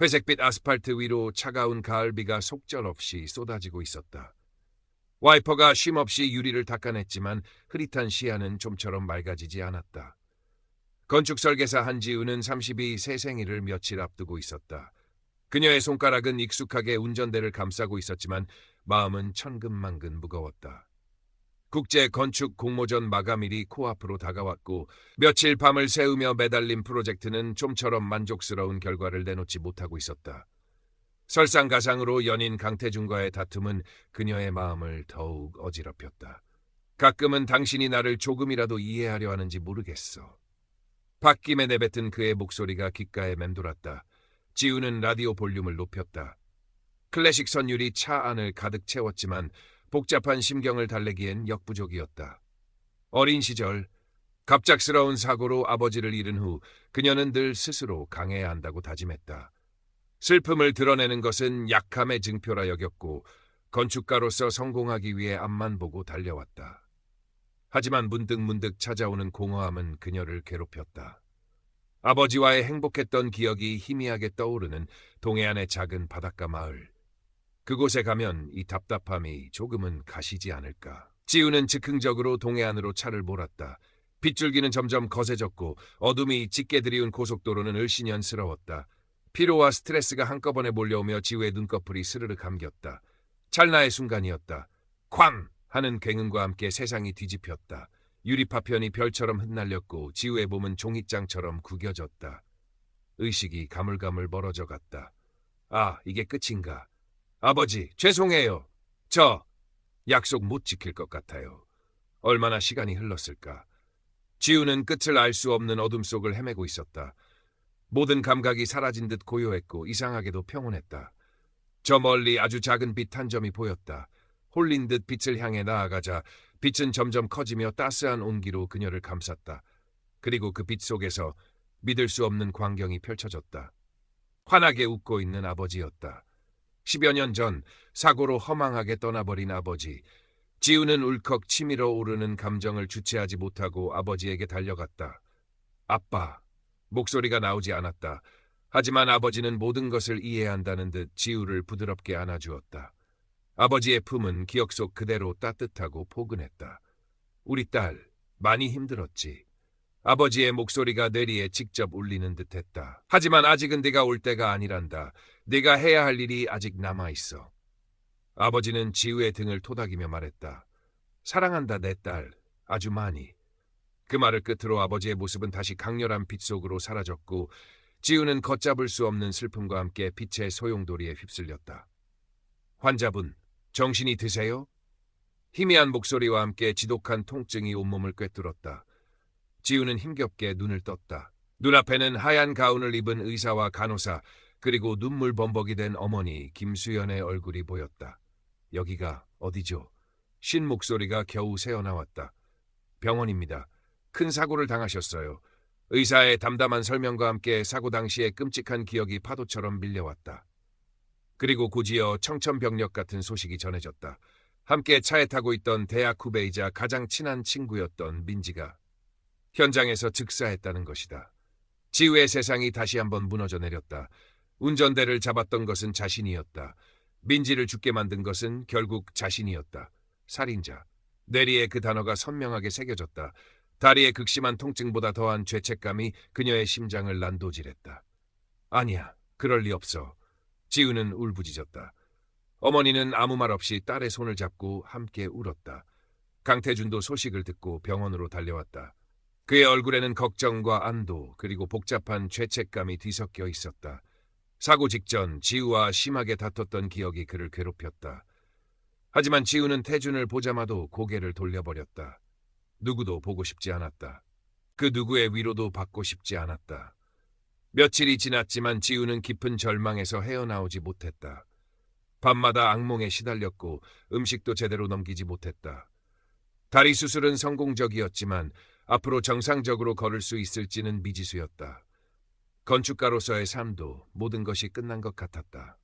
회색빛 아스팔트 위로 차가운 가을비가 속절없이 쏟아지고 있었다. 와이퍼가 쉼없이 유리를 닦아냈지만 흐릿한 시야는 좀처럼 맑아지지 않았다. 건축 설계사 한지우는 32 새 생일을 며칠 앞두고 있었다. 그녀의 손가락은 익숙하게 운전대를 감싸고 있었지만 마음은 천근만근 무거웠다. 국제 건축 공모전 마감일이 코앞으로 다가왔고 며칠 밤을 새우며 매달린 프로젝트는 좀처럼 만족스러운 결과를 내놓지 못하고 있었다. 설상가상으로 연인 강태준과의 다툼은 그녀의 마음을 더욱 어지럽혔다. 가끔은 당신이 나를 조금이라도 이해하려 하는지 모르겠어. 홧김에 내뱉은 그의 목소리가 귓가에 맴돌았다. 지우는 라디오 볼륨을 높였다. 클래식 선율이 차 안을 가득 채웠지만 복잡한 심경을 달래기엔 역부족이었다. 어린 시절 갑작스러운 사고로 아버지를 잃은 후 그녀는 늘 스스로 강해야 한다고 다짐했다. 슬픔을 드러내는 것은 약함의 증표라 여겼고 건축가로서 성공하기 위해 앞만 보고 달려왔다. 하지만 문득문득 찾아오는 공허함은 그녀를 괴롭혔다. 아버지와의 행복했던 기억이 희미하게 떠오르는 동해안의 작은 바닷가 마을. 그곳에 가면 이 답답함이 조금은 가시지 않을까. 지우는 즉흥적으로 동해안으로 차를 몰았다. 빗줄기는 점점 거세졌고 어둠이 짙게 들이운 고속도로는 을씨년스러웠다. 피로와 스트레스가 한꺼번에 몰려오며 지우의 눈꺼풀이 스르르 감겼다. 찰나의 순간이었다. 쾅! 하는 굉음과 함께 세상이 뒤집혔다. 유리파편이 별처럼 흩날렸고 지우의 몸은 종잇장처럼 구겨졌다. 의식이 가물가물 멀어져 갔다. 아, 이게 끝인가? 아버지, 죄송해요. 저 약속 못 지킬 것 같아요. 얼마나 시간이 흘렀을까? 지우는 끝을 알 수 없는 어둠 속을 헤매고 있었다. 모든 감각이 사라진 듯 고요했고 이상하게도 평온했다. 저 멀리 아주 작은 빛 한 점이 보였다. 홀린 듯 빛을 향해 나아가자 빛은 점점 커지며 따스한 온기로 그녀를 감쌌다. 그리고 그 빛 속에서 믿을 수 없는 광경이 펼쳐졌다. 환하게 웃고 있는 아버지였다. 10여 년 전 사고로 허망하게 떠나버린 아버지. 지우는 울컥 치밀어 오르는 감정을 주체하지 못하고 아버지에게 달려갔다. 아빠. 목소리가 나오지 않았다. 하지만 아버지는 모든 것을 이해한다는 듯 지우를 부드럽게 안아주었다. 아버지의 품은 기억 속 그대로 따뜻하고 포근했다. 우리 딸, 많이 힘들었지. 아버지의 목소리가 뇌리에 직접 울리는 듯했다. 하지만 아직은 네가 올 때가 아니란다. 네가 해야 할 일이 아직 남아있어. 아버지는 지우의 등을 토닥이며 말했다. 사랑한다 내 딸, 아주 많이. 그 말을 끝으로 아버지의 모습은 다시 강렬한 빛 속으로 사라졌고 지우는 걷잡을 수 없는 슬픔과 함께 빛의 소용돌이에 휩쓸렸다. 환자분, 정신이 드세요? 희미한 목소리와 함께 지독한 통증이 온몸을 꿰뚫었다. 지우는 힘겹게 눈을 떴다. 눈앞에는 하얀 가운을 입은 의사와 간호사 그리고 눈물 범벅이 된 어머니 김수연의 얼굴이 보였다. 여기가 어디죠? 쉰 목소리가 겨우 새어나왔다. 병원입니다. 큰 사고를 당하셨어요. 의사의 담담한 설명과 함께 사고 당시의 끔찍한 기억이 파도처럼 밀려왔다. 그리고 곧이어 청천벽력 같은 소식이 전해졌다. 함께 차에 타고 있던 대학 후배이자 가장 친한 친구였던 민지가 현장에서 즉사했다는 것이다. 지우의 세상이 다시 한번 무너져 내렸다. 운전대를 잡았던 것은 자신이었다. 민지를 죽게 만든 것은 결국 자신이었다. 살인자. 뇌리에 그 단어가 선명하게 새겨졌다. 다리의 극심한 통증보다 더한 죄책감이 그녀의 심장을 난도질했다. 아니야, 그럴 리 없어. 지우는 울부짖었다. 어머니는 아무 말 없이 딸의 손을 잡고 함께 울었다. 강태준도 소식을 듣고 병원으로 달려왔다. 그의 얼굴에는 걱정과 안도 그리고 복잡한 죄책감이 뒤섞여 있었다. 사고 직전 지우와 심하게 다퉜던 기억이 그를 괴롭혔다. 하지만 지우는 태준을 보자마도 고개를 돌려버렸다. 누구도 보고 싶지 않았다. 그 누구의 위로도 받고 싶지 않았다. 며칠이 지났지만 지우는 깊은 절망에서 헤어나오지 못했다. 밤마다 악몽에 시달렸고 음식도 제대로 넘기지 못했다. 다리 수술은 성공적이었지만 앞으로 정상적으로 걸을 수 있을지는 미지수였다. 건축가로서의 삶도 모든 것이 끝난 것 같았다.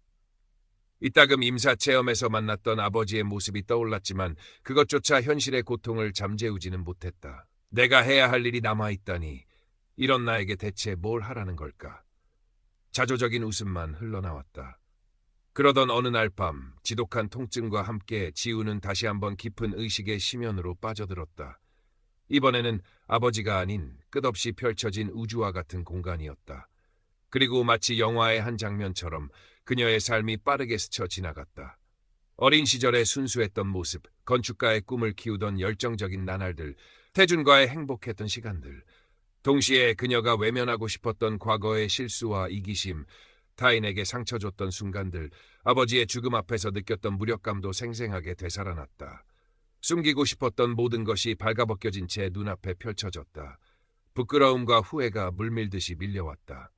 이따금 임사 체험에서 만났던 아버지의 모습이 떠올랐지만 그것조차 현실의 고통을 잠재우지는 못했다. 내가 해야 할 일이 남아있다니 이런 나에게 대체 뭘 하라는 걸까? 자조적인 웃음만 흘러나왔다. 그러던 어느 날 밤 지독한 통증과 함께 지우는 다시 한번 깊은 의식의 심연으로 빠져들었다. 이번에는 아버지가 아닌 끝없이 펼쳐진 우주와 같은 공간이었다. 그리고 마치 영화의 한 장면처럼 그녀의 삶이 빠르게 스쳐 지나갔다. 어린 시절의 순수했던 모습, 건축가의 꿈을 키우던 열정적인 나날들, 태준과의 행복했던 시간들, 동시에 그녀가 외면하고 싶었던 과거의 실수와 이기심, 타인에게 상처 줬던 순간들, 아버지의 죽음 앞에서 느꼈던 무력감도 생생하게 되살아났다. 숨기고 싶었던 모든 것이 발가벗겨진 채 눈앞에 펼쳐졌다. 부끄러움과 후회가 물밀듯이 밀려왔다.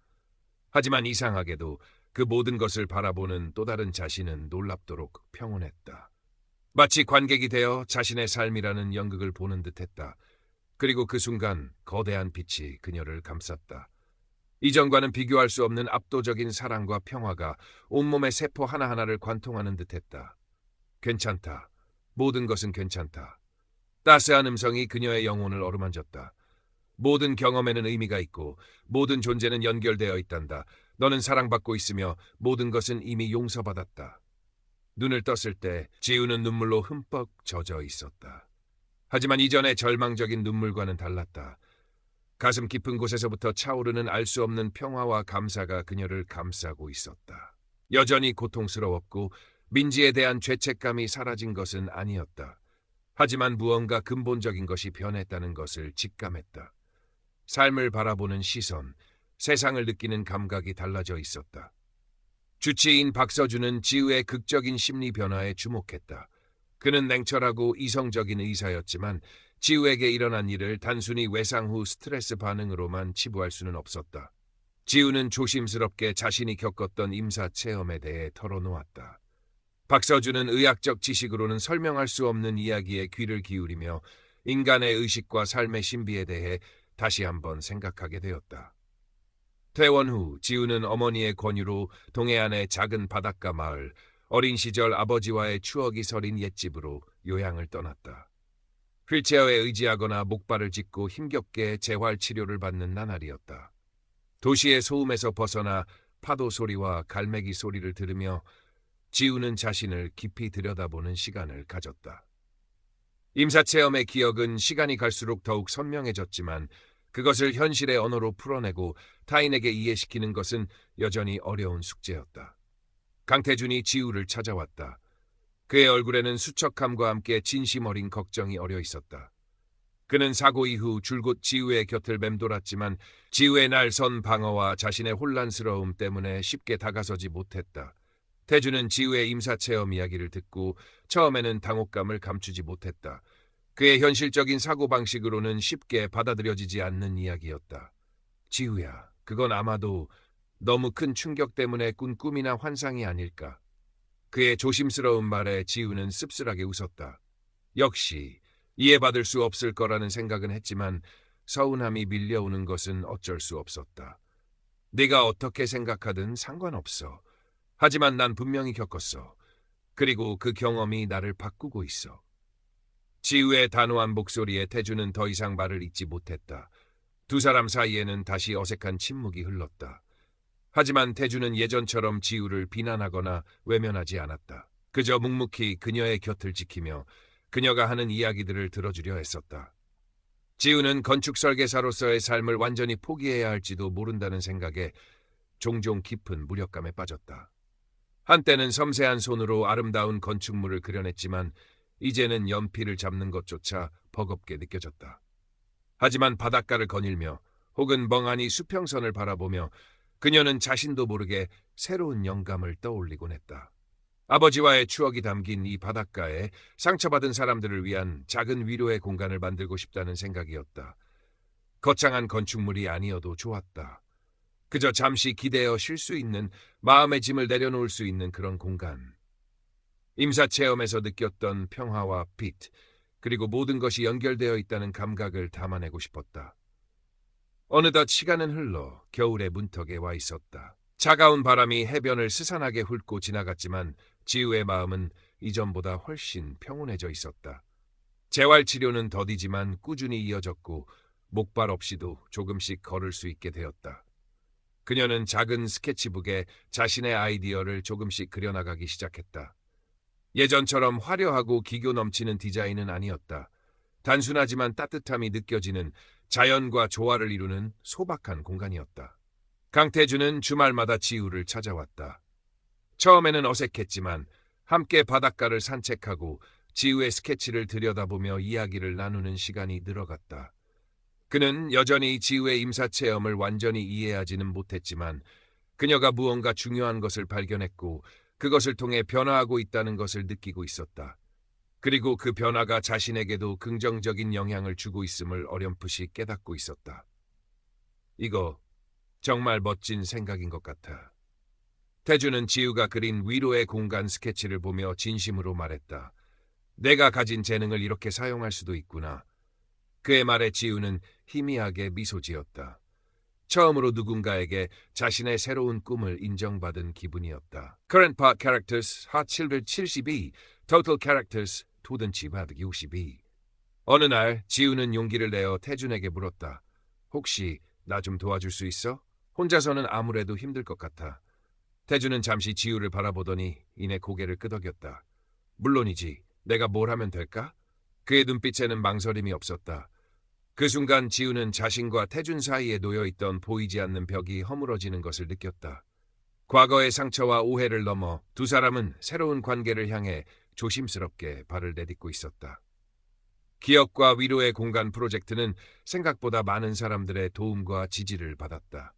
하지만 이상하게도 그 모든 것을 바라보는 또 다른 자신은 놀랍도록 평온했다. 마치 관객이 되어 자신의 삶이라는 연극을 보는 듯했다. 그리고 그 순간 거대한 빛이 그녀를 감쌌다. 이전과는 비교할 수 없는 압도적인 사랑과 평화가 온몸의 세포 하나하나를 관통하는 듯했다. 괜찮다. 모든 것은 괜찮다. 따스한 음성이 그녀의 영혼을 어루만졌다. 모든 경험에는 의미가 있고 모든 존재는 연결되어 있단다. 너는 사랑받고 있으며 모든 것은 이미 용서받았다. 눈을 떴을 때 지우는 눈물로 흠뻑 젖어 있었다. 하지만 이전의 절망적인 눈물과는 달랐다. 가슴 깊은 곳에서부터 차오르는 알 수 없는 평화와 감사가 그녀를 감싸고 있었다. 여전히 고통스러웠고 민지에 대한 죄책감이 사라진 것은 아니었다. 하지만 무언가 근본적인 것이 변했다는 것을 직감했다. 삶을 바라보는 시선, 세상을 느끼는 감각이 달라져 있었다. 주치의인 박서준은 지우의 극적인 심리 변화에 주목했다. 그는 냉철하고 이성적인 의사였지만 지우에게 일어난 일을 단순히 외상 후 스트레스 반응으로만 치부할 수는 없었다. 지우는 조심스럽게 자신이 겪었던 임사 체험에 대해 털어놓았다. 박서준은 의학적 지식으로는 설명할 수 없는 이야기에 귀를 기울이며 인간의 의식과 삶의 신비에 대해 다시 한번 생각하게 되었다. 퇴원 후 지우는 어머니의 권유로 동해안의 작은 바닷가 마을, 어린 시절 아버지와의 추억이 서린 옛집으로 요양을 떠났다. 휠체어에 의지하거나 목발을 짚고 힘겹게 재활치료를 받는 나날이었다. 도시의 소음에서 벗어나 파도 소리와 갈매기 소리를 들으며 지우는 자신을 깊이 들여다보는 시간을 가졌다. 임사체험의 기억은 시간이 갈수록 더욱 선명해졌지만 그것을 현실의 언어로 풀어내고 타인에게 이해시키는 것은 여전히 어려운 숙제였다. 강태준이 지우를 찾아왔다. 그의 얼굴에는 수척함과 함께 진심 어린 걱정이 어려 있었다. 그는 사고 이후 줄곧 지우의 곁을 맴돌았지만 지우의 날선 방어와 자신의 혼란스러움 때문에 쉽게 다가서지 못했다. 태준은 지우의 임사체험 이야기를 듣고 처음에는 당혹감을 감추지 못했다. 그의 현실적인 사고방식으로는 쉽게 받아들여지지 않는 이야기였다. 지우야, 그건 아마도 너무 큰 충격 때문에 꾼 꿈이나 환상이 아닐까. 그의 조심스러운 말에 지우는 씁쓸하게 웃었다. 역시 이해받을 수 없을 거라는 생각은 했지만 서운함이 밀려오는 것은 어쩔 수 없었다. 네가 어떻게 생각하든 상관없어. 하지만 난 분명히 겪었어. 그리고 그 경험이 나를 바꾸고 있어. 지우의 단호한 목소리에 태주는 더 이상 말을 잇지 못했다. 두 사람 사이에는 다시 어색한 침묵이 흘렀다. 하지만 태주는 예전처럼 지우를 비난하거나 외면하지 않았다. 그저 묵묵히 그녀의 곁을 지키며 그녀가 하는 이야기들을 들어주려 했었다. 지우는 건축 설계사로서의 삶을 완전히 포기해야 할지도 모른다는 생각에 종종 깊은 무력감에 빠졌다. 한때는 섬세한 손으로 아름다운 건축물을 그려냈지만 이제는 연필을 잡는 것조차 버겁게 느껴졌다. 하지만 바닷가를 거닐며 혹은 멍하니 수평선을 바라보며 그녀는 자신도 모르게 새로운 영감을 떠올리곤 했다. 아버지와의 추억이 담긴 이 바닷가에 상처받은 사람들을 위한 작은 위로의 공간을 만들고 싶다는 생각이었다. 거창한 건축물이 아니어도 좋았다. 그저 잠시 기대어 쉴 수 있는, 마음의 짐을 내려놓을 수 있는 그런 공간. 임사체험에서 느꼈던 평화와 빛, 그리고 모든 것이 연결되어 있다는 감각을 담아내고 싶었다. 어느덧 시간은 흘러 겨울의 문턱에 와 있었다. 차가운 바람이 해변을 스산하게 훑고 지나갔지만 지우의 마음은 이전보다 훨씬 평온해져 있었다. 재활치료는 더디지만 꾸준히 이어졌고 목발 없이도 조금씩 걸을 수 있게 되었다. 그녀는 작은 스케치북에 자신의 아이디어를 조금씩 그려나가기 시작했다. 예전처럼 화려하고 기교 넘치는 디자인은 아니었다. 단순하지만 따뜻함이 느껴지는 자연과 조화를 이루는 소박한 공간이었다. 강태준은 주말마다 지우를 찾아왔다. 처음에는 어색했지만 함께 바닷가를 산책하고 지우의 스케치를 들여다보며 이야기를 나누는 시간이 늘어갔다. 그는 여전히 지우의 임사체험을 완전히 이해하지는 못했지만 그녀가 무언가 중요한 것을 발견했고 그것을 통해 변화하고 있다는 것을 느끼고 있었다. 그리고 그 변화가 자신에게도 긍정적인 영향을 주고 있음을 어렴풋이 깨닫고 있었다. 이거 정말 멋진 생각인 것 같아. 태주는 지우가 그린 위로의 공간 스케치를 보며 진심으로 말했다. 내가 가진 재능을 이렇게 사용할 수도 있구나. 그의 말에 지우는 희미하게 미소 지었다. 처음으로 누군가에게 자신의 새로운 꿈을 인정받은 기분이었다. Current part characters 하 772, total characters 도든지 462. 어느 날 지우는 용기를 내어 태준에게 물었다. 혹시 나 좀 도와줄 수 있어? 혼자서는 아무래도 힘들 것 같아. 태준은 잠시 지우를 바라보더니 이내 고개를 끄덕였다. 물론이지. 내가 뭘 하면 될까? 그의 눈빛에는 망설임이 없었다. 그 순간 지우는 자신과 태준 사이에 놓여있던 보이지 않는 벽이 허물어지는 것을 느꼈다. 과거의 상처와 오해를 넘어 두 사람은 새로운 관계를 향해 조심스럽게 발을 내딛고 있었다. 기억과 위로의 공간 프로젝트는 생각보다 많은 사람들의 도움과 지지를 받았다.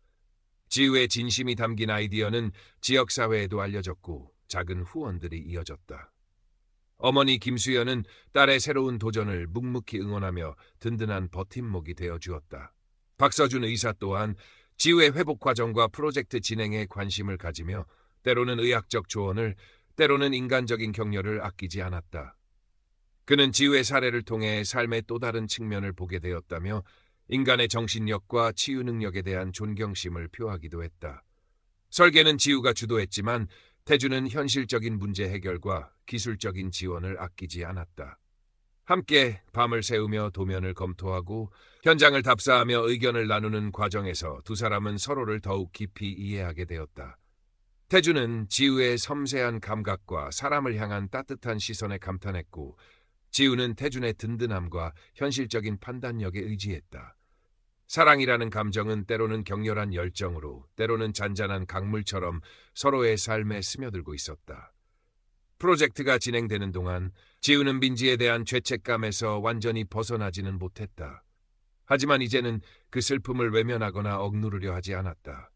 지우의 진심이 담긴 아이디어는 지역사회에도 알려졌고 작은 후원들이 이어졌다. 어머니 김수연은 딸의 새로운 도전을 묵묵히 응원하며 든든한 버팀목이 되어주었다. 박서준 의사 또한 지우의 회복 과정과 프로젝트 진행에 관심을 가지며 때로는 의학적 조언을, 때로는 인간적인 격려를 아끼지 않았다. 그는 지우의 사례를 통해 삶의 또 다른 측면을 보게 되었다며 인간의 정신력과 치유 능력에 대한 존경심을 표하기도 했다. 설계는 지우가 주도했지만 태주는 현실적인 문제 해결과 기술적인 지원을 아끼지 않았다. 함께 밤을 새우며 도면을 검토하고 현장을 답사하며 의견을 나누는 과정에서 두 사람은 서로를 더욱 깊이 이해하게 되었다. 태주는 지우의 섬세한 감각과 사람을 향한 따뜻한 시선에 감탄했고 지우는 태준의 든든함과 현실적인 판단력에 의지했다. 사랑이라는 감정은 때로는 격렬한 열정으로, 때로는 잔잔한 강물처럼 서로의 삶에 스며들고 있었다. 프로젝트가 진행되는 동안 지우는 민지에 대한 죄책감에서 완전히 벗어나지는 못했다. 하지만 이제는 그 슬픔을 외면하거나 억누르려 하지 않았다.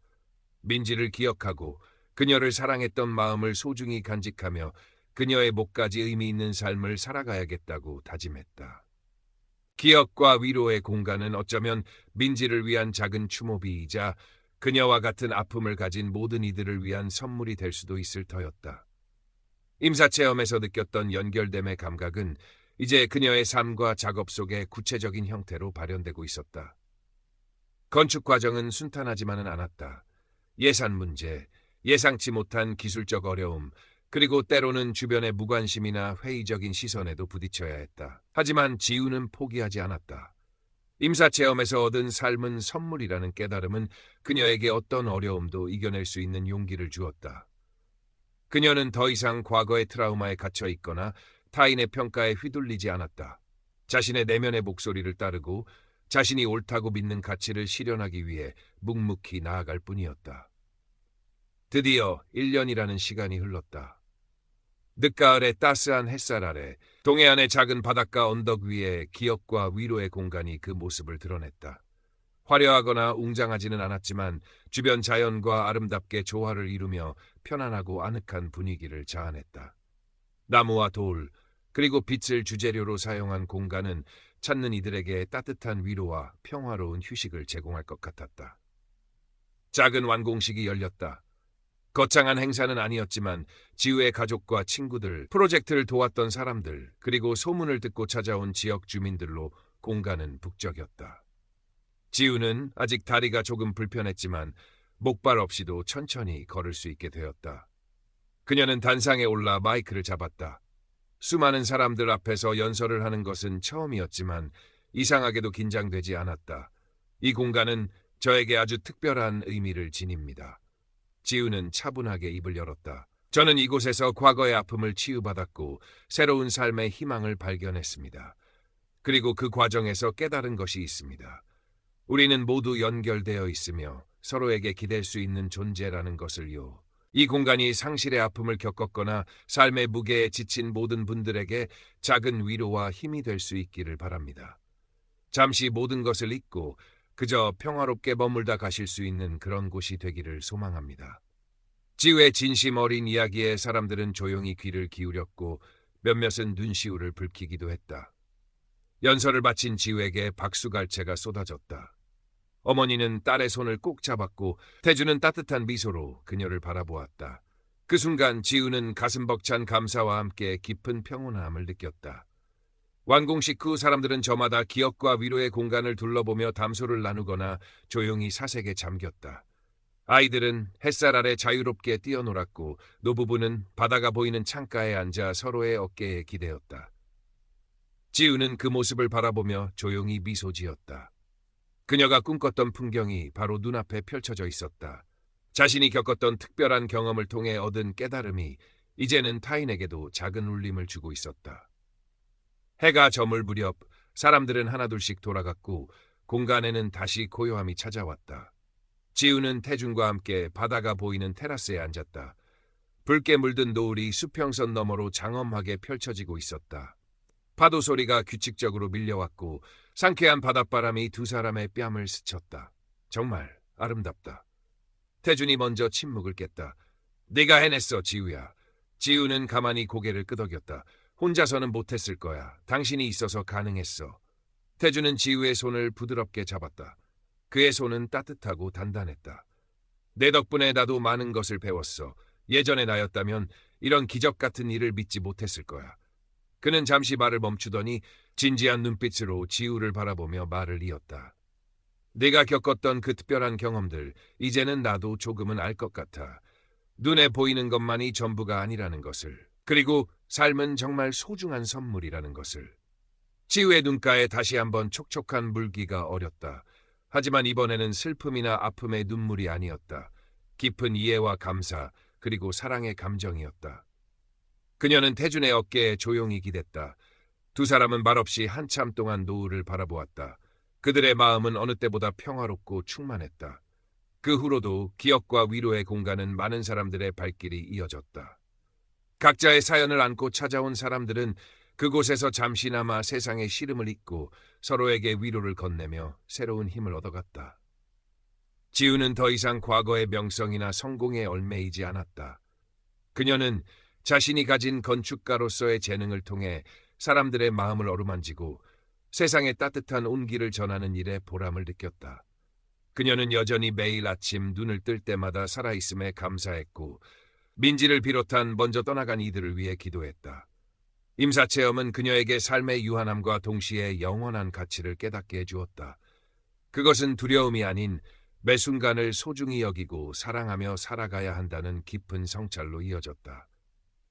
민지를 기억하고 그녀를 사랑했던 마음을 소중히 간직하며 그녀의 목까지 의미 있는 삶을 살아가야겠다고 다짐했다. 기억과 위로의 공간은 어쩌면 민지를 위한 작은 추모비이자 그녀와 같은 아픔을 가진 모든 이들을 위한 선물이 될 수도 있을 터였다. 임사체험에서 느꼈던 연결됨의 감각은 이제 그녀의 삶과 작업 속의 구체적인 형태로 발현되고 있었다. 건축 과정은 순탄하지만은 않았다. 예산 문제, 예상치 못한 기술적 어려움, 그리고 때로는 주변의 무관심이나 회의적인 시선에도 부딪혀야 했다. 하지만 지우는 포기하지 않았다. 임사체험에서 얻은 삶은 선물이라는 깨달음은 그녀에게 어떤 어려움도 이겨낼 수 있는 용기를 주었다. 그녀는 더 이상 과거의 트라우마에 갇혀 있거나 타인의 평가에 휘둘리지 않았다. 자신의 내면의 목소리를 따르고 자신이 옳다고 믿는 가치를 실현하기 위해 묵묵히 나아갈 뿐이었다. 드디어 1년이라는 시간이 흘렀다. 늦가을의 따스한 햇살 아래 동해안의 작은 바닷가 언덕 위에 기억과 위로의 공간이 그 모습을 드러냈다. 화려하거나 웅장하지는 않았지만 주변 자연과 아름답게 조화를 이루며 편안하고 아늑한 분위기를 자아냈다. 나무와 돌, 그리고 빛을 주재료로 사용한 공간은 찾는 이들에게 따뜻한 위로와 평화로운 휴식을 제공할 것 같았다. 작은 완공식이 열렸다. 거창한 행사는 아니었지만 지우의 가족과 친구들, 프로젝트를 도왔던 사람들, 그리고 소문을 듣고 찾아온 지역 주민들로 공간은 북적였다. 지우는 아직 다리가 조금 불편했지만 목발 없이도 천천히 걸을 수 있게 되었다. 그녀는 단상에 올라 마이크를 잡았다. 수많은 사람들 앞에서 연설을 하는 것은 처음이었지만 이상하게도 긴장되지 않았다. 이 공간은 저에게 아주 특별한 의미를 지닙니다. 지우는 차분하게 입을 열었다. 저는 이곳에서 과거의 아픔을 치유받았고 새로운 삶의 희망을 발견했습니다. 그리고 그 과정에서 깨달은 것이 있습니다. 우리는 모두 연결되어 있으며 서로에게 기댈 수 있는 존재라는 것을요. 이 공간이 상실의 아픔을 겪었거나 삶의 무게에 지친 모든 분들에게 작은 위로와 힘이 될 수 있기를 바랍니다. 잠시 모든 것을 잊고 그저 평화롭게 머물다 가실 수 있는 그런 곳이 되기를 소망합니다. 지우의 진심 어린 이야기에 사람들은 조용히 귀를 기울였고 몇몇은 눈시울을 붉히기도 했다. 연설을 마친 지우에게 박수갈채가 쏟아졌다. 어머니는 딸의 손을 꼭 잡았고 태주는 따뜻한 미소로 그녀를 바라보았다. 그 순간 지우는 가슴 벅찬 감사와 함께 깊은 평온함을 느꼈다. 완공식 후 사람들은 저마다 기억과 위로의 공간을 둘러보며 담소를 나누거나 조용히 사색에 잠겼다. 아이들은 햇살 아래 자유롭게 뛰어놀았고 노부부는 바다가 보이는 창가에 앉아 서로의 어깨에 기대었다. 지우는 그 모습을 바라보며 조용히 미소 지었다. 그녀가 꿈꿨던 풍경이 바로 눈앞에 펼쳐져 있었다. 자신이 겪었던 특별한 경험을 통해 얻은 깨달음이 이제는 타인에게도 작은 울림을 주고 있었다. 해가 저물 무렵 사람들은 하나둘씩 돌아갔고 공간에는 다시 고요함이 찾아왔다. 지우는 태준과 함께 바다가 보이는 테라스에 앉았다. 붉게 물든 노을이 수평선 너머로 장엄하게 펼쳐지고 있었다. 파도 소리가 규칙적으로 밀려왔고 상쾌한 바닷바람이 두 사람의 뺨을 스쳤다. 정말 아름답다. 태준이 먼저 침묵을 깼다. 네가 해냈어, 지우야. 지우는 가만히 고개를 끄덕였다. 혼자서는 못했을 거야. 당신이 있어서 가능했어. 태준은 지우의 손을 부드럽게 잡았다. 그의 손은 따뜻하고 단단했다. 내 덕분에 나도 많은 것을 배웠어. 예전의 나였다면 이런 기적 같은 일을 믿지 못했을 거야. 그는 잠시 말을 멈추더니 진지한 눈빛으로 지우를 바라보며 말을 이었다. 네가 겪었던 그 특별한 경험들, 이제는 나도 조금은 알 것 같아. 눈에 보이는 것만이 전부가 아니라는 것을. 그리고 삶은 정말 소중한 선물이라는 것을. 지우의 눈가에 다시 한번 촉촉한 물기가 어렸다. 하지만 이번에는 슬픔이나 아픔의 눈물이 아니었다. 깊은 이해와 감사, 그리고 사랑의 감정이었다. 그녀는 태준의 어깨에 조용히 기댔다. 두 사람은 말없이 한참 동안 노을을 바라보았다. 그들의 마음은 어느 때보다 평화롭고 충만했다. 그 후로도 기억과 위로의 공간은 많은 사람들의 발길이 이어졌다. 각자의 사연을 안고 찾아온 사람들은 그곳에서 잠시나마 세상의 시름을 잊고 서로에게 위로를 건네며 새로운 힘을 얻어갔다. 지우는 더 이상 과거의 명성이나 성공에 얽매이지 않았다. 그녀는 자신이 가진 건축가로서의 재능을 통해 사람들의 마음을 어루만지고 세상에 따뜻한 온기를 전하는 일에 보람을 느꼈다. 그녀는 여전히 매일 아침 눈을 뜰 때마다 살아있음에 감사했고 민지를 비롯한 먼저 떠나간 이들을 위해 기도했다. 임사체험은 그녀에게 삶의 유한함과 동시에 영원한 가치를 깨닫게 해주었다. 그것은 두려움이 아닌 매 순간을 소중히 여기고 사랑하며 살아가야 한다는 깊은 성찰로 이어졌다.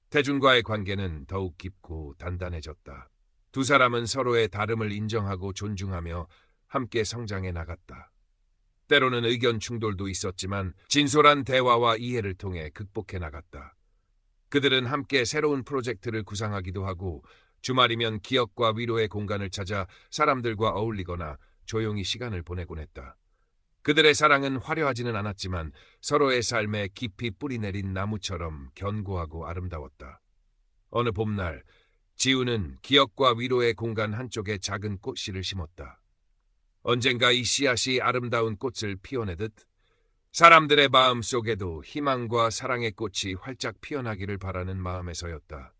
태준과의 관계는 더욱 깊고 단단해졌다. 두 사람은 서로의 다름을 인정하고 존중하며 함께 성장해 나갔다. 때로는 의견 충돌도 있었지만 진솔한 대화와 이해를 통해 극복해 나갔다. 그들은 함께 새로운 프로젝트를 구상하기도 하고 주말이면 기억과 위로의 공간을 찾아 사람들과 어울리거나 조용히 시간을 보내곤 했다. 그들의 사랑은 화려하지는 않았지만 서로의 삶에 깊이 뿌리내린 나무처럼 견고하고 아름다웠다. 어느 봄날 지우는 기억과 위로의 공간 한쪽에 작은 꽃씨를 심었다. 언젠가 이 씨앗이 아름다운 꽃을 피워내듯 사람들의 마음 속에도 희망과 사랑의 꽃이 활짝 피어나기를 바라는 마음에서였다.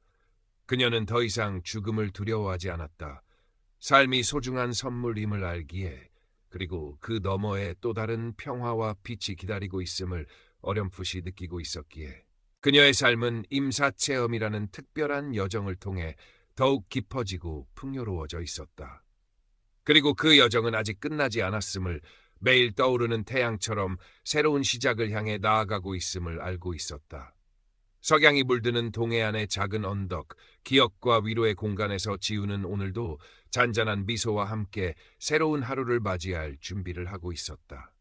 그녀는 더 이상 죽음을 두려워하지 않았다. 삶이 소중한 선물임을 알기에, 그리고 그 너머에 또 다른 평화와 빛이 기다리고 있음을 어렴풋이 느끼고 있었기에 그녀의 삶은 임사체험이라는 특별한 여정을 통해 더욱 깊어지고 풍요로워져 있었다. 그리고 그 여정은 아직 끝나지 않았음을 매일 떠오르는 태양처럼 새로운 시작을 향해 나아가고 있음을 알고 있었다. 석양이 물드는 동해안의 작은 언덕, 기억과 위로의 공간에서 지우는 오늘도 잔잔한 미소와 함께 새로운 하루를 맞이할 준비를 하고 있었다.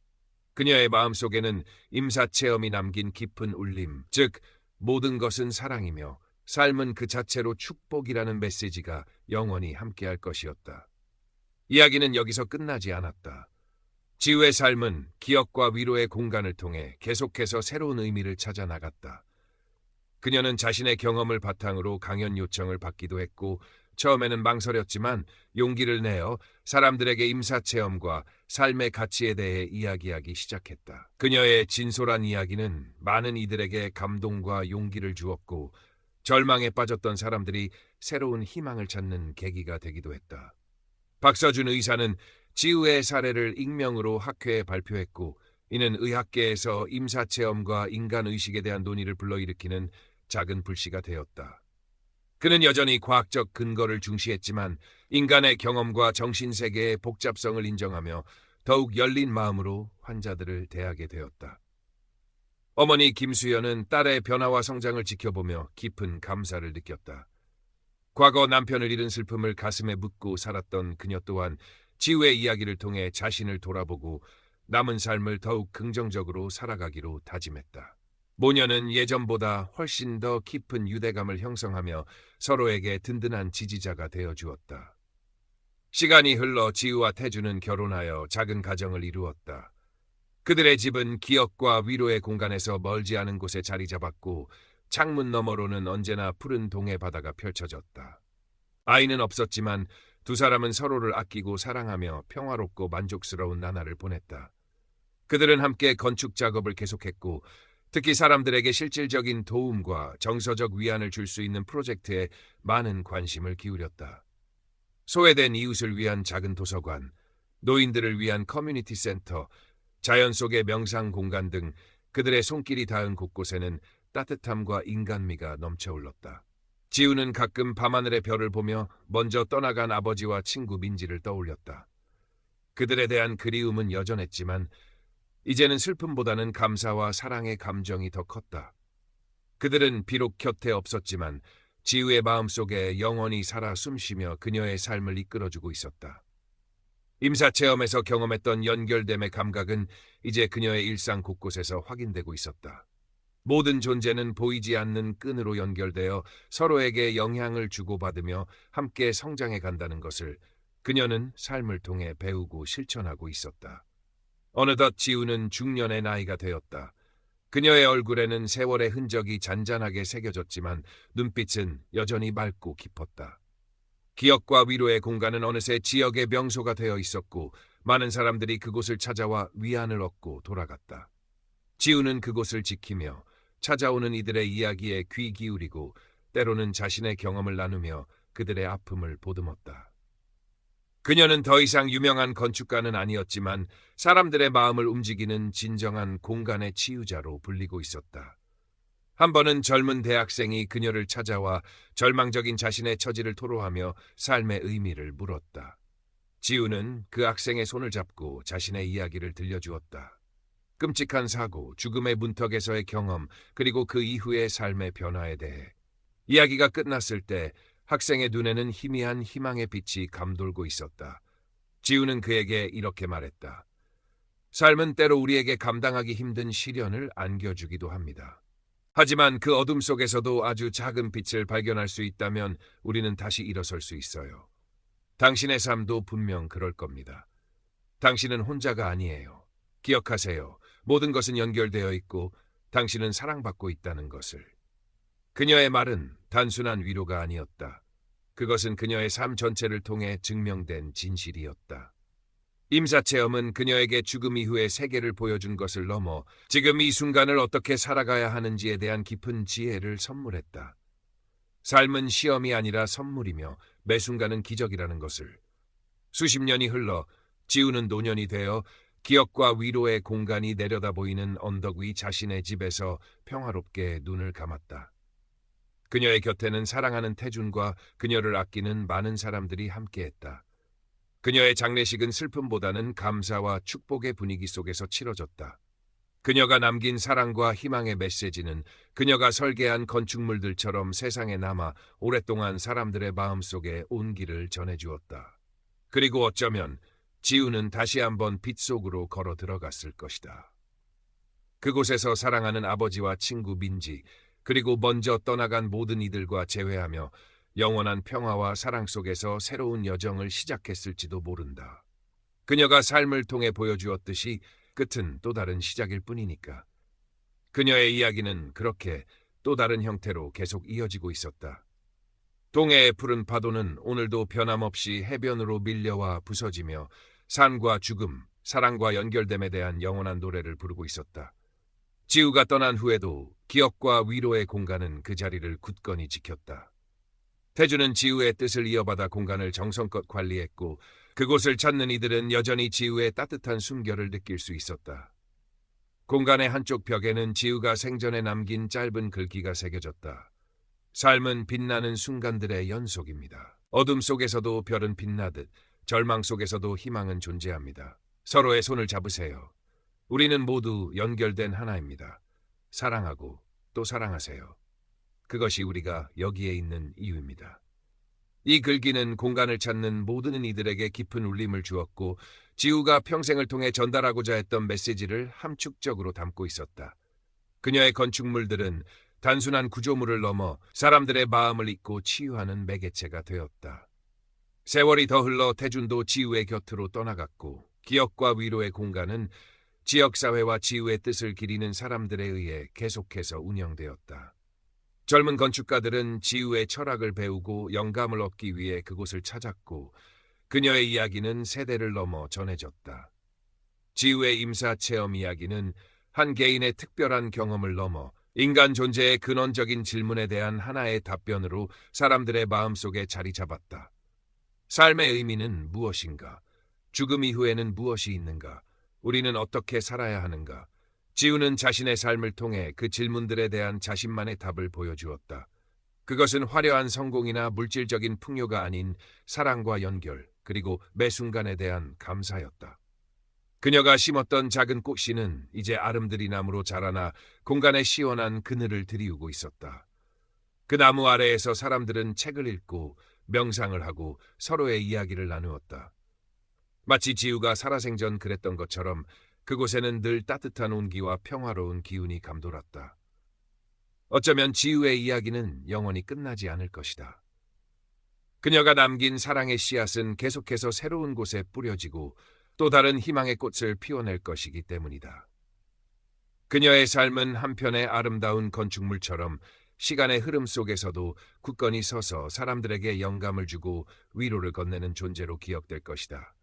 그녀의 마음속에는 임사체험이 남긴 깊은 울림, 즉 모든 것은 사랑이며 삶은 그 자체로 축복이라는 메시지가 영원히 함께할 것이었다. 이야기는 여기서 끝나지 않았다. 지우의 삶은 기억과 위로의 공간을 통해 계속해서 새로운 의미를 찾아 나갔다. 그녀는 자신의 경험을 바탕으로 강연 요청을 받기도 했고, 처음에는 망설였지만 용기를 내어 사람들에게 임사체험과 삶의 가치에 대해 이야기하기 시작했다. 그녀의 진솔한 이야기는 많은 이들에게 감동과 용기를 주었고, 절망에 빠졌던 사람들이 새로운 희망을 찾는 계기가 되기도 했다. 박서준 의사는 지우의 사례를 익명으로 학회에 발표했고, 이는 의학계에서 임사체험과 인간의식에 대한 논의를 불러일으키는 작은 불씨가 되었다. 그는 여전히 과학적 근거를 중시했지만 인간의 경험과 정신세계의 복잡성을 인정하며 더욱 열린 마음으로 환자들을 대하게 되었다. 어머니 김수연은 딸의 변화와 성장을 지켜보며 깊은 감사를 느꼈다. 과거 남편을 잃은 슬픔을 가슴에 묻고 살았던 그녀 또한 지우의 이야기를 통해 자신을 돌아보고 남은 삶을 더욱 긍정적으로 살아가기로 다짐했다. 모녀는 예전보다 훨씬 더 깊은 유대감을 형성하며 서로에게 든든한 지지자가 되어 주었다. 시간이 흘러 지우와 태주는 결혼하여 작은 가정을 이루었다. 그들의 집은 기억과 위로의 공간에서 멀지 않은 곳에 자리 잡았고, 창문 너머로는 언제나 푸른 동해 바다가 펼쳐졌다. 아이는 없었지만 두 사람은 서로를 아끼고 사랑하며 평화롭고 만족스러운 나날을 보냈다. 그들은 함께 건축 작업을 계속했고, 특히 사람들에게 실질적인 도움과 정서적 위안을 줄 수 있는 프로젝트에 많은 관심을 기울였다. 소외된 이웃을 위한 작은 도서관, 노인들을 위한 커뮤니티 센터, 자연 속의 명상 공간 등 그들의 손길이 닿은 곳곳에는 따뜻함과 인간미가 넘쳐흘렀다. 지우는 가끔 밤하늘의 별을 보며 먼저 떠나간 아버지와 친구 민지를 떠올렸다. 그들에 대한 그리움은 여전했지만 이제는 슬픔보다는 감사와 사랑의 감정이 더 컸다. 그들은 비록 곁에 없었지만 지우의 마음속에 영원히 살아 숨쉬며 그녀의 삶을 이끌어주고 있었다. 임사체험에서 경험했던 연결됨의 감각은 이제 그녀의 일상 곳곳에서 확인되고 있었다. 모든 존재는 보이지 않는 끈으로 연결되어 서로에게 영향을 주고받으며 함께 성장해 간다는 것을 그녀는 삶을 통해 배우고 실천하고 있었다. 어느덧 지우는 중년의 나이가 되었다. 그녀의 얼굴에는 세월의 흔적이 잔잔하게 새겨졌지만 눈빛은 여전히 맑고 깊었다. 기억과 위로의 공간은 어느새 지역의 명소가 되어 있었고, 많은 사람들이 그곳을 찾아와 위안을 얻고 돌아갔다. 지우는 그곳을 지키며 찾아오는 이들의 이야기에 귀 기울이고 때로는 자신의 경험을 나누며 그들의 아픔을 보듬었다. 그녀는 더 이상 유명한 건축가는 아니었지만 사람들의 마음을 움직이는 진정한 공간의 치유자로 불리고 있었다. 한 번은 젊은 대학생이 그녀를 찾아와 절망적인 자신의 처지를 토로하며 삶의 의미를 물었다. 지우는 그 학생의 손을 잡고 자신의 이야기를 들려주었다. 끔찍한 사고, 죽음의 문턱에서의 경험, 그리고 그 이후의 삶의 변화에 대해. 이야기가 끝났을 때 학생의 눈에는 희미한 희망의 빛이 감돌고 있었다. 지우는 그에게 이렇게 말했다. 삶은 때로 우리에게 감당하기 힘든 시련을 안겨주기도 합니다. 하지만 그 어둠 속에서도 아주 작은 빛을 발견할 수 있다면 우리는 다시 일어설 수 있어요. 당신의 삶도 분명 그럴 겁니다. 당신은 혼자가 아니에요. 기억하세요. 모든 것은 연결되어 있고 당신은 사랑받고 있다는 것을. 그녀의 말은 단순한 위로가 아니었다. 그것은 그녀의 삶 전체를 통해 증명된 진실이었다. 임사체험은 그녀에게 죽음 이후의 세계를 보여준 것을 넘어 지금 이 순간을 어떻게 살아가야 하는지에 대한 깊은 지혜를 선물했다. 삶은 시험이 아니라 선물이며 매 순간은 기적이라는 것을. 수십 년이 흘러 지우는 노년이 되어 기억과 위로의 공간이 내려다 보이는 언덕 위 자신의 집에서 평화롭게 눈을 감았다. 그녀의 곁에는 사랑하는 태준과 그녀를 아끼는 많은 사람들이 함께했다. 그녀의 장례식은 슬픔보다는 감사와 축복의 분위기 속에서 치러졌다. 그녀가 남긴 사랑과 희망의 메시지는 그녀가 설계한 건축물들처럼 세상에 남아 오랫동안 사람들의 마음속에 온기를 전해주었다. 그리고 어쩌면 지우는 다시 한번 빛 속으로 걸어 들어갔을 것이다. 그곳에서 사랑하는 아버지와 친구 민지, 그리고 먼저 떠나간 모든 이들과 재회하며 영원한 평화와 사랑 속에서 새로운 여정을 시작했을지도 모른다. 그녀가 삶을 통해 보여주었듯이 끝은 또 다른 시작일 뿐이니까. 그녀의 이야기는 그렇게 또 다른 형태로 계속 이어지고 있었다. 동해의 푸른 파도는 오늘도 변함없이 해변으로 밀려와 부서지며 산과 죽음, 사랑과 연결됨에 대한 영원한 노래를 부르고 있었다. 지우가 떠난 후에도 기억과 위로의 공간은 그 자리를 굳건히 지켰다. 태주는 지우의 뜻을 이어받아 공간을 정성껏 관리했고 그곳을 찾는 이들은 여전히 지우의 따뜻한 숨결을 느낄 수 있었다. 공간의 한쪽 벽에는 지우가 생전에 남긴 짧은 글귀가 새겨졌다. 삶은 빛나는 순간들의 연속입니다. 어둠 속에서도 별은 빛나듯 절망 속에서도 희망은 존재합니다. 서로의 손을 잡으세요. 우리는 모두 연결된 하나입니다. 사랑하고 또 사랑하세요. 그것이 우리가 여기에 있는 이유입니다. 이 글귀는 공간을 찾는 모든 이들에게 깊은 울림을 주었고 지우가 평생을 통해 전달하고자 했던 메시지를 함축적으로 담고 있었다. 그녀의 건축물들은 단순한 구조물을 넘어 사람들의 마음을 잇고 치유하는 매개체가 되었다. 세월이 더 흘러 태준도 지우의 곁으로 떠나갔고 기억과 위로의 공간은 지역사회와 지우의 뜻을 기리는 사람들에 의해 계속해서 운영되었다. 젊은 건축가들은 지우의 철학을 배우고 영감을 얻기 위해 그곳을 찾았고 그녀의 이야기는 세대를 넘어 전해졌다. 지우의 임사체험 이야기는 한 개인의 특별한 경험을 넘어 인간 존재의 근원적인 질문에 대한 하나의 답변으로 사람들의 마음속에 자리 잡았다. 삶의 의미는 무엇인가? 죽음 이후에는 무엇이 있는가? 우리는 어떻게 살아야 하는가? 지우는 자신의 삶을 통해 그 질문들에 대한 자신만의 답을 보여주었다. 그것은 화려한 성공이나 물질적인 풍요가 아닌 사랑과 연결, 그리고 매 순간에 대한 감사였다. 그녀가 심었던 작은 꽃씨는 이제 아름드리 나무로 자라나 공간에 시원한 그늘을 드리우고 있었다. 그 나무 아래에서 사람들은 책을 읽고 명상을 하고 서로의 이야기를 나누었다. 마치 지우가 살아생전 그랬던 것처럼 그곳에는 늘 따뜻한 온기와 평화로운 기운이 감돌았다. 어쩌면 지우의 이야기는 영원히 끝나지 않을 것이다. 그녀가 남긴 사랑의 씨앗은 계속해서 새로운 곳에 뿌려지고 또 다른 희망의 꽃을 피워낼 것이기 때문이다. 그녀의 삶은 한편의 아름다운 건축물처럼 시간의 흐름 속에서도 굳건히 서서 사람들에게 영감을 주고 위로를 건네는 존재로 기억될 것이다.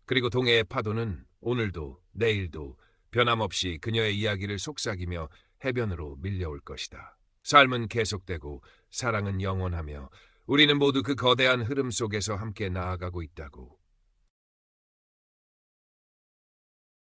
그리고 동해의 파도는 오늘도 내일도 변함없이 그녀의 이야기를 속삭이며 해변으로 밀려올 것이다. 삶은 계속되고 사랑은 영원하며 우리는 모두 그 거대한 흐름 속에서 함께 나아가고 있다고.